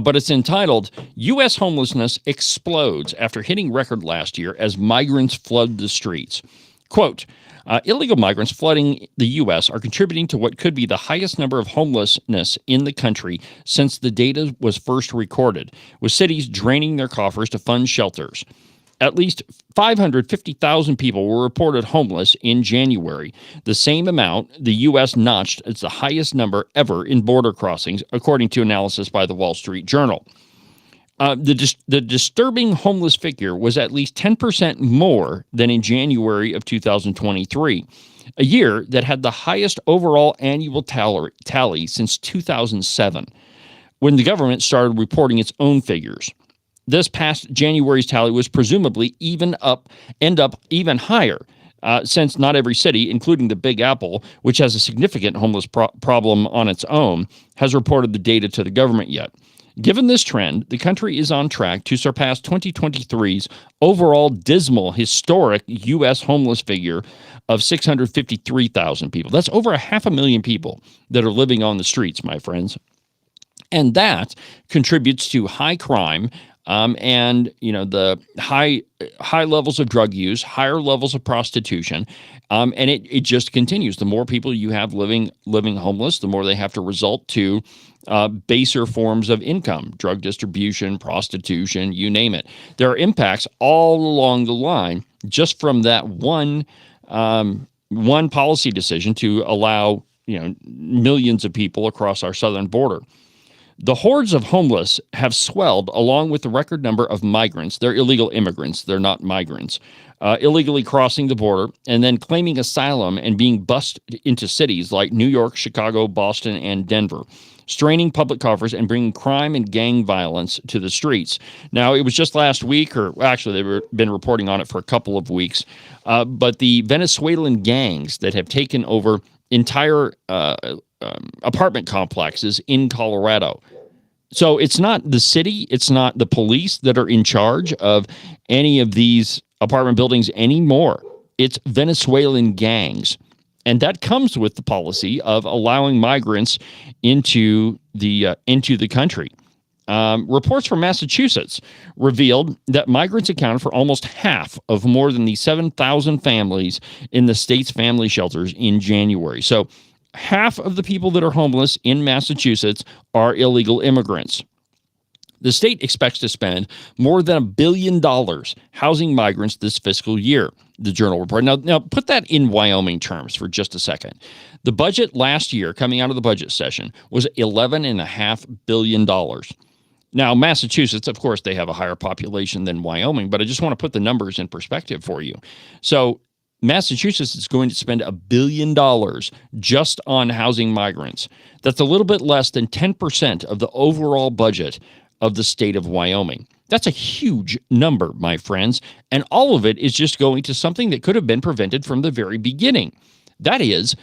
but it's entitled, U.S. Homelessness Explodes After Hitting Record Last Year as Migrants Flood the Streets. Quote, illegal migrants flooding the U.S. are contributing to what could be the highest number of homelessness in the country since the data was first recorded, with cities draining their coffers to fund shelters. At least 550,000 people were reported homeless in January, the same amount the U.S. notched as the highest number ever in border crossings, according to analysis by the Wall Street Journal. The disturbing homeless figure was at least 10% more than in January of 2023, a year that had the highest overall annual tally since 2007, when the government started reporting its own figures. This past January's tally was presumably end up even higher, since not every city, including the Big Apple, which has a significant homeless problem on its own, has reported the data to the government yet. Given this trend, the country is on track to surpass 2023's overall dismal historic U.S. homeless figure of 653,000 people. That's over 500,000 people that are living on the streets, my friends. And that contributes to high crime, and the high levels of drug use, higher levels of prostitution, and it just continues. The more people you have living homeless, the more they have to resort to baser forms of income, drug distribution, prostitution, you name it. There are impacts all along the line just from that one policy decision to allow millions of people across our southern border. The hordes of homeless have swelled along with the record number of migrants. They're illegal immigrants. They're not migrants. Illegally crossing the border and then claiming asylum and being bussed into cities like New York, Chicago, Boston, and Denver, straining public coffers and bringing crime and gang violence to the streets. Now, it was just last week, or actually they've been reporting on it for a couple of weeks, but the Venezuelan gangs that have taken over entire apartment complexes in Colorado. So it's not the city, it's not the police that are in charge of any of these apartment buildings anymore. It's Venezuelan gangs. And that comes with the policy of allowing migrants into the country. Reports from Massachusetts revealed that migrants accounted for almost half of more than the 7,000 families in the state's family shelters in January. So half of the people that are homeless in Massachusetts are illegal immigrants. The state expects to spend more than $1 billion housing migrants this fiscal year, the Journal reported. Now, put that in Wyoming terms for just a second. The budget last year, coming out of the budget session, was $11.5 billion. Now, Massachusetts, of course, they have a higher population than Wyoming, but I just want to put the numbers in perspective for you. So Massachusetts is going to spend $1 billion just on housing migrants. That's a little bit less than 10% of the overall budget of the state of Wyoming. That's a huge number, my friends, and all of it is just going to something that could have been prevented from the very beginning. That is,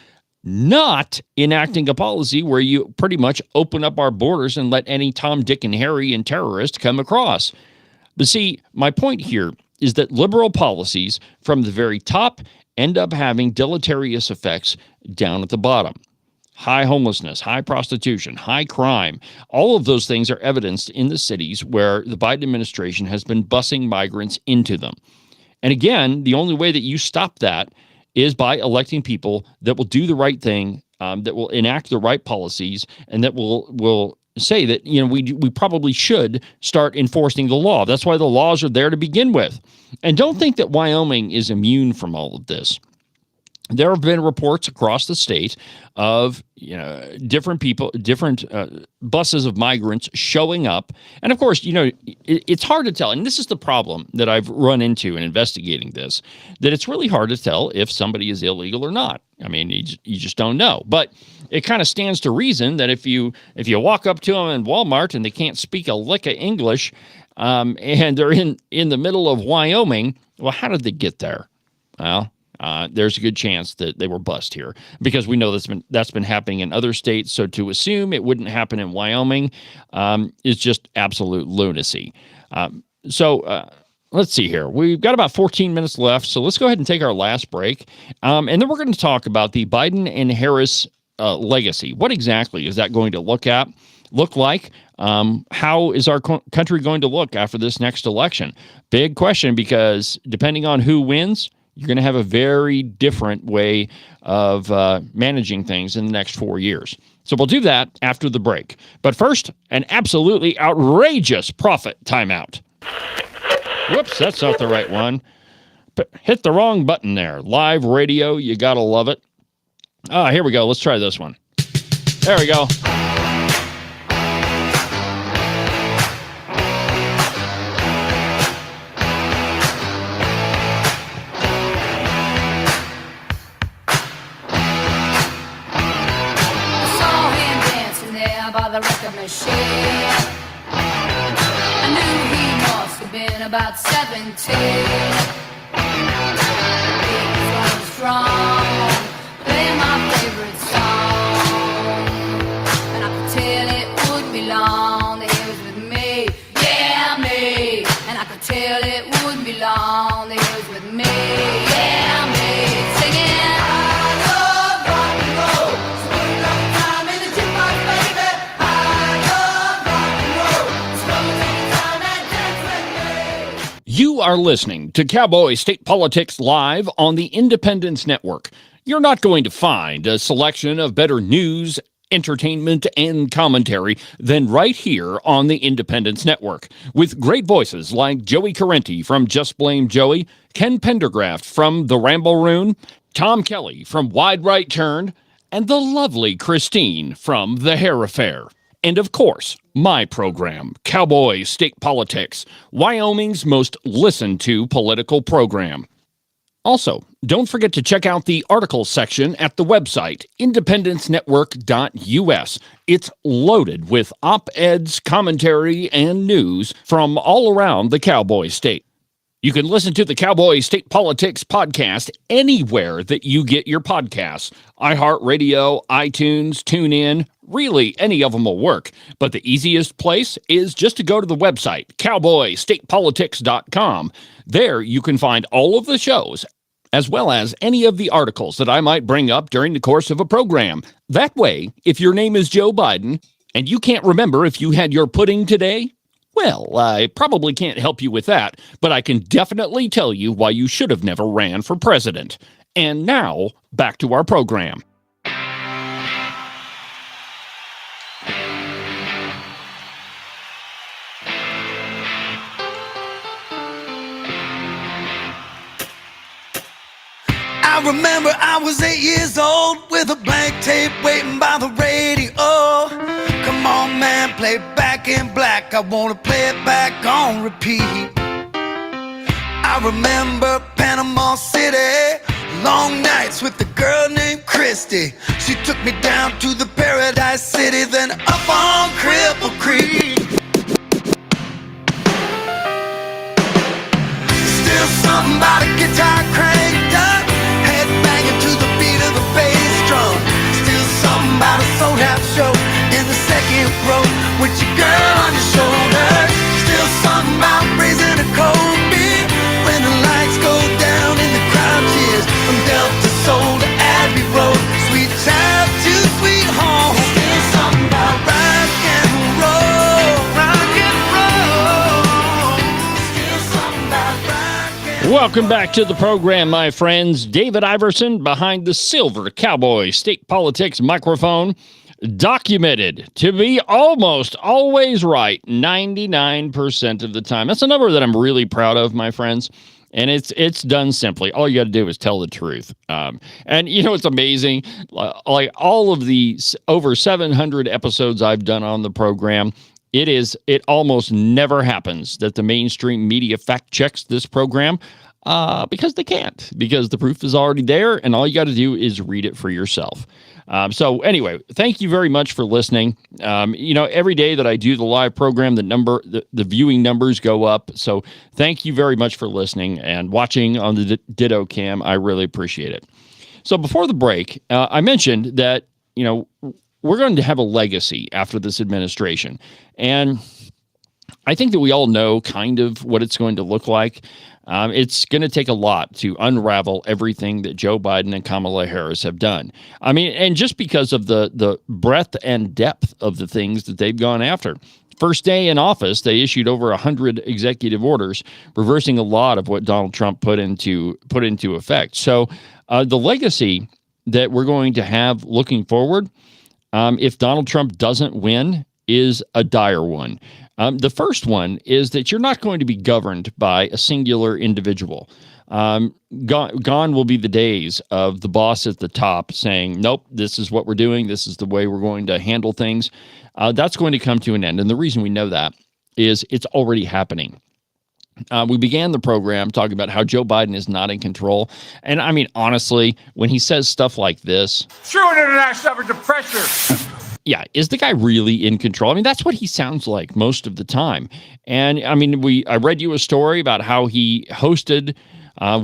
not enacting a policy where you pretty much open up our borders and let any Tom, Dick, and Harry and terrorist come across. But see, my point here is that liberal policies from the very top end up having deleterious effects down at the bottom. High homelessness, high prostitution, high crime, all of those things are evidenced in the cities where the Biden administration has been busing migrants into them. And again, the only way that you stop that is by electing people that will do the right thing, that will enact the right policies, and that will say that, we probably should start enforcing the law. That's why the laws are there to begin with. And don't think that Wyoming is immune from all of this. There have been reports across the state of different people, different buses of migrants showing up. And of course, it's hard to tell. And this is the problem that I've run into in investigating this, that it's really hard to tell if somebody is illegal or not. I mean, you just don't know. But it kind of stands to reason that if you walk up to them in Walmart and they can't speak a lick of English, and they're in the middle of Wyoming, well, how did they get there? Well, there's a good chance that they were bussed here, because we know that's been happening in other states. So to assume it wouldn't happen in Wyoming is just absolute lunacy. Let's see here. We've got about 14 minutes left, so let's go ahead and take our last break. And then we're going to talk about the Biden and Harris legacy. What exactly is that going to look like? How is our country going to look after this next election? Big question, because depending on who wins, you're going to have a very different way of managing things in the next 4 years. So we'll do that after the break. But first, an absolutely outrageous profit timeout. Whoops, that's not the right one. But hit the wrong button there. Live radio, you got to love it. Here we go. Let's try this one. There we go. By the record machine, I knew he must have been about 17. He was running strong, playing my favorite song, and I could tell it wouldn't be long that he was with me, yeah, me. And I could tell it wouldn't be long that he was with me, yeah, me. Singing, I love rock and roll, so put another time in the jukebox, baby. You are listening to Cowboy State Politics Live on the Independence Network. You're not going to find a selection of better news, entertainment, and commentary than right here on the Independence Network, with great voices like Joey Carenti from Just Blame Joey, Ken Pendergraft from The Ramble-Roon, Tom Kelly from Wide Right Turn, and the lovely Christine from The Hair Affair. And of course, my program, Cowboy State Politics, Wyoming's most listened to political program. Also, don't forget to check out the articles section at the website, independencenetwork.us. It's loaded with op-eds, commentary, and news from all around the Cowboy State. You can listen to the Cowboy State Politics podcast anywhere that you get your podcasts. iHeartRadio, iTunes, TuneIn, really any of them will work. But the easiest place is just to go to the website, cowboystatepolitics.com. There you can find all of the shows, as well as any of the articles that I might bring up during the course of a program. That way, if your name is Joe Biden and you can't remember if you had your pudding today, well, I probably can't help you with that, but I can definitely tell you why you should have never ran for president. And now, back to our program. I remember I was 8 years old with a blank tape waiting by the radio. Come on, man, play Back in Black. I wanna play it back on repeat. I remember Panama City, long nights with a girl named Christy. She took me down to the Paradise City, then up on Cripple Creek. somebody guitar cranked up, head banging to the beat of the bass drum. Still somebody sold out show in the second row with your girl on your shoulder. Still something about raising a cold beer when the lights go down and the crowd cheers. From Delta Soul to Abbey Road, sweet child to sweet home. Still something about rock and roll, rock and roll. Still something about rock and Welcome back to the program, my friends. David Iverson behind the silver Cowboy state politics microphone. Documented to be almost always right 99% of the time. That's a number that I'm really proud of, my friends. And it's done simply. All you got to do is tell the truth. And you know, it's amazing. Like all of the over 700 episodes I've done on the program, it almost never happens that the mainstream media fact checks this program because they can't, because the proof is already there and all you got to do is read it for yourself. So anyway, thank you very much for listening. You know, every day that I do the live program, the viewing numbers go up. So thank you very much for listening and watching on the Ditto Cam. I really appreciate it. So before the break, I mentioned that, you know, we're going to have a legacy after this administration. And I think that we all know kind of what it's going to look like. It's going to take a lot to unravel everything that Joe Biden and Kamala Harris have done. I mean, and just because of the breadth and depth of the things that they've gone after. First day in office, they issued over 100 executive orders, reversing a lot of what Donald Trump put into effect. So the legacy that we're going to have looking forward, if Donald Trump doesn't win, is a dire one. The first one is that you're not going to be governed by a singular individual. Gone will be the days of the boss at the top saying, nope, this is what we're doing. This is the way we're going to handle things. That's going to come to an end. And the reason we know that is it's already happening. We began the program talking about how Joe Biden is not in control. And I mean, honestly, when he says stuff like this, through an international effort to pressure. Yeah, is the guy really in control? I mean, that's what he sounds like most of the time. And I mean, I read you a story about how he hosted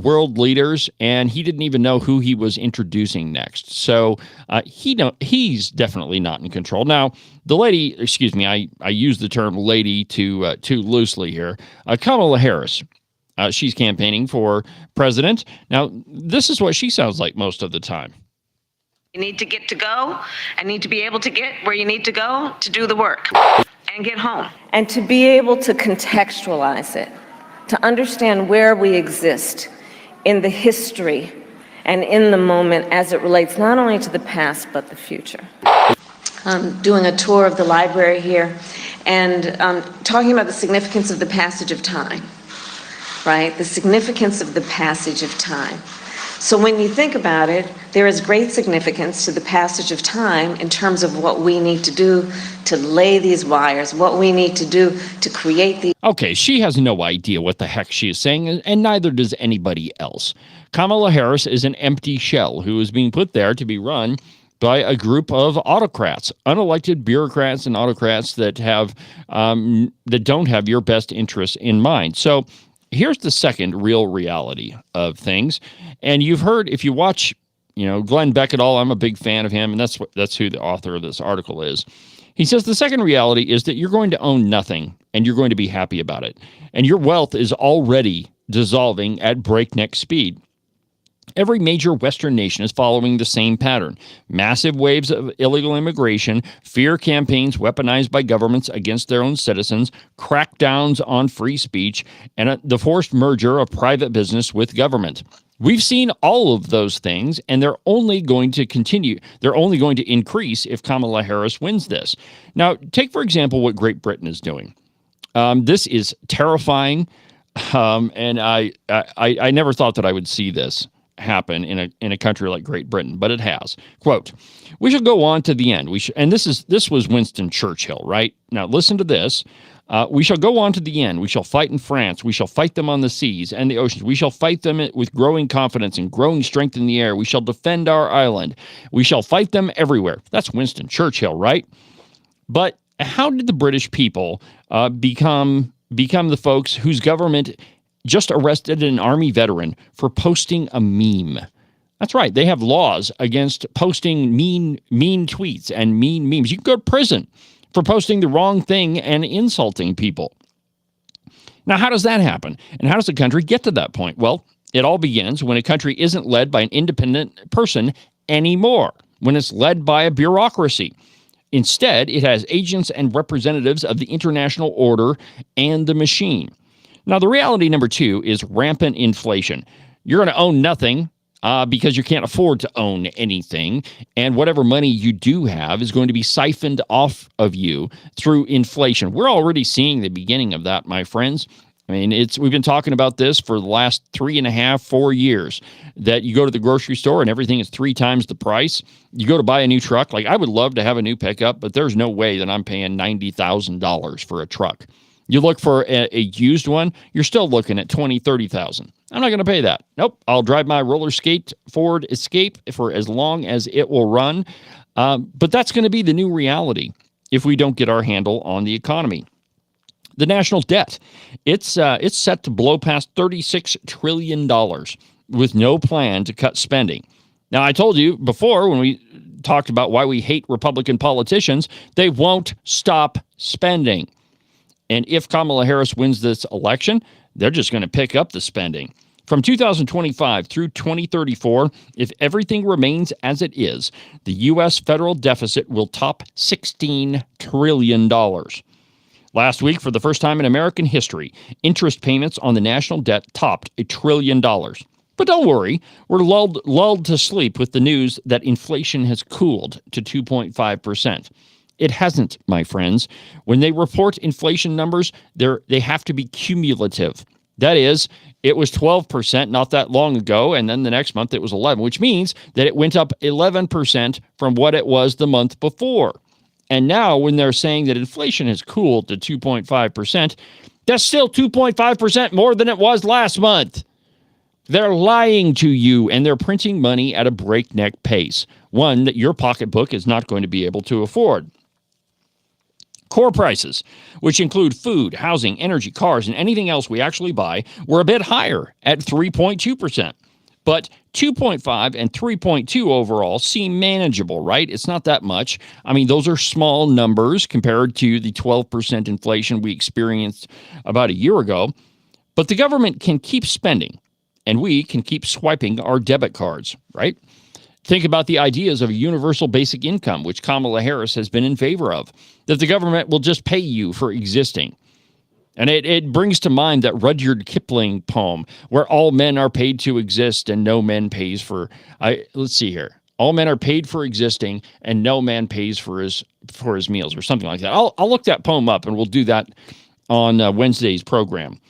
world leaders, and he didn't even know who he was introducing next. So he's definitely not in control. Now, the lady, excuse me, I use the term lady too loosely here. Kamala Harris, she's campaigning for president. Now, this is what she sounds like most of the time. You need to get to go and need to be able to get where you need to go to do the work and get home. And to be able to contextualize it, to understand where we exist in the history and in the moment as it relates not only to the past but the future. I'm doing a tour of the library here and talking about the significance of the passage of time, right? The significance of the passage of time. So when you think about it, there is great significance to the passage of time in terms of what we need to do to lay these wires, what we need to do to create the... Okay, she has no idea what the heck she is saying, and neither does anybody else. Kamala Harris is an empty shell who is being put there to be run by a group of autocrats, unelected bureaucrats and autocrats that have that don't have your best interests in mind. So here's the second real reality of things. And you've heard, if you watch, you know, Glenn Beck et al., I'm a big fan of him, and that's who the author of this article is. He says the second reality is that you're going to own nothing, and you're going to be happy about it. And your wealth is already dissolving at breakneck speed. Every major Western nation is following the same pattern. Massive waves of illegal immigration, fear campaigns weaponized by governments against their own citizens, crackdowns on free speech, and the forced merger of private business with government. We've seen all of those things, and they're only going to continue. They're only going to increase if Kamala Harris wins this. Now, take, for example, what Great Britain is doing. This is terrifying, and I never thought that I would see this happen in a country like Great Britain, but it has. Quote, "We shall go on to the end." And this was Winston Churchill, right? Now listen to this. "We shall go on to the end. We shall fight in France. We shall fight them on the seas and the oceans. We shall fight them with growing confidence and growing strength in the air. We shall defend our island. We shall fight them everywhere." That's Winston Churchill, right? But how did the British people become the folks whose government just arrested an Army veteran for posting a meme. That's right. They have laws against posting mean tweets and mean memes. You can go to prison for posting the wrong thing and insulting people. Now, how does that happen? And how does a country get to that point? Well, it all begins when a country isn't led by an independent person anymore, when it's led by a bureaucracy. Instead, it has agents and representatives of the international order and the machine. Now, the reality number 2 is rampant inflation. You're going to own nothing because you can't afford to own anything, and whatever money you do have is going to be siphoned off of you through inflation. We're already seeing the beginning of that, my friends. I mean, we've been talking about this for the last 3.5, 4 years, that you go to the grocery store and everything is 3 times the price. You go to buy a new truck. Like, I would love to have a new pickup, but there's no way that I'm paying $90,000 for a truck. You look for a used one, you're still looking at $20,000, $30,000. I'm not going to pay that. Nope. I'll drive my roller skate Ford Escape for as long as it will run. But that's going to be the new reality if we don't get our handle on the economy. The national debt, it's set to blow past $36 trillion with no plan to cut spending. Now, I told you before when we talked about why we hate Republican politicians, they won't stop spending. And if Kamala Harris wins this election, they're just going to pick up the spending. From 2025 through 2034, if everything remains as it is, the U.S. federal deficit will top $16 trillion. Last week, for the first time in American history, interest payments on the national debt topped $1 trillion. But don't worry, we're lulled to sleep with the news that inflation has cooled to 2.5%. It hasn't, my friends. When they report inflation numbers, they have to be cumulative. That is, it was 12% not that long ago, and then the next month it was 11, which means that it went up 11% from what it was the month before. And now when they're saying that inflation has cooled to 2.5%, that's still 2.5% more than it was last month. They're lying to you, and they're printing money at a breakneck pace, one that your pocketbook is not going to be able to afford. Core prices, which include food, housing, energy, cars, and anything else we actually buy, were a bit higher at 3.2%. But 2.5 and 3.2 overall seem manageable, right? It's not that much. I mean, those are small numbers compared to the 12% inflation we experienced about a year ago. But the government can keep spending, and we can keep swiping our debit cards, right? Think about the ideas of a universal basic income, which Kamala Harris has been in favor of, that the government will just pay you for existing. And it brings to mind that Rudyard Kipling poem, where all men are paid to exist and no man pays for, let's see here. All men are paid for existing and no man pays for his meals, or something like that. I'll look that poem up, and we'll do that on Wednesday's program.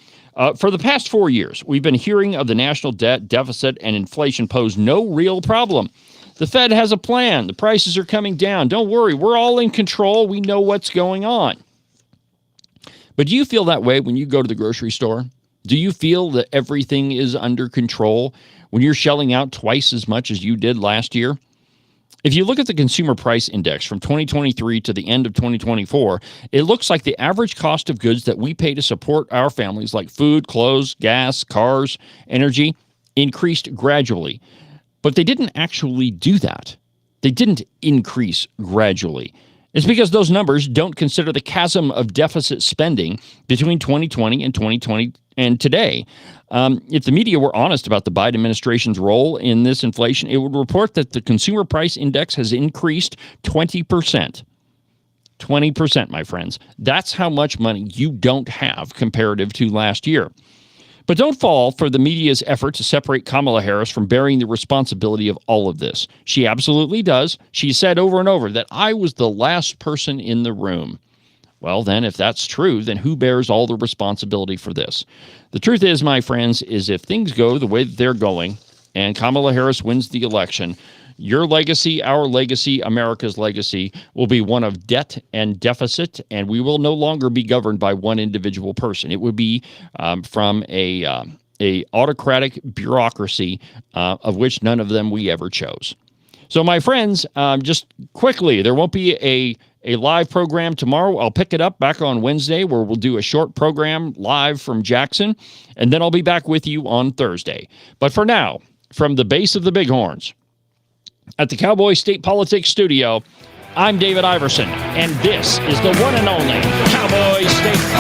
For the past 4 years, we've been hearing of the national debt, deficit, and inflation pose no real problem. The Fed has a plan. The prices are coming down. Don't worry, we're all in control. We know what's going on. But do you feel that way when you go to the grocery store? Do you feel that everything is under control when you're shelling out twice as much as you did last year? If you look at the Consumer Price Index from 2023 to the end of 2024, it looks like the average cost of goods that we pay to support our families, like food, clothes, gas, cars, energy, increased gradually. But they didn't actually do that. They didn't increase gradually. It's because those numbers don't consider the chasm of deficit spending between 2020 and 2020 and today. If the media were honest about the Biden administration's role in this inflation, it would report that the Consumer Price Index has increased 20%. 20%, my friends. That's how much money you don't have comparative to last year. But don't fall for the media's effort to separate Kamala Harris from bearing the responsibility of all of this. She absolutely does. She said over and over that I was the last person in the room. Well, then, if that's true, then who bears all the responsibility for this? The truth is, my friends, is if things go the way that they're going and Kamala Harris wins the election, your legacy, our legacy, America's legacy will be one of debt and deficit, and we will no longer be governed by one individual person. It would be from a autocratic bureaucracy of which none of them we ever chose. So, my friends, just quickly, there won't be a live program tomorrow. I'll pick it up back on Wednesday, where we'll do a short program live from Jackson, and then I'll be back with you on Thursday. But for now, from the base of the Bighorns at the Cowboy State Politics Studio, I'm David Iverson, and this is the one and only Cowboy State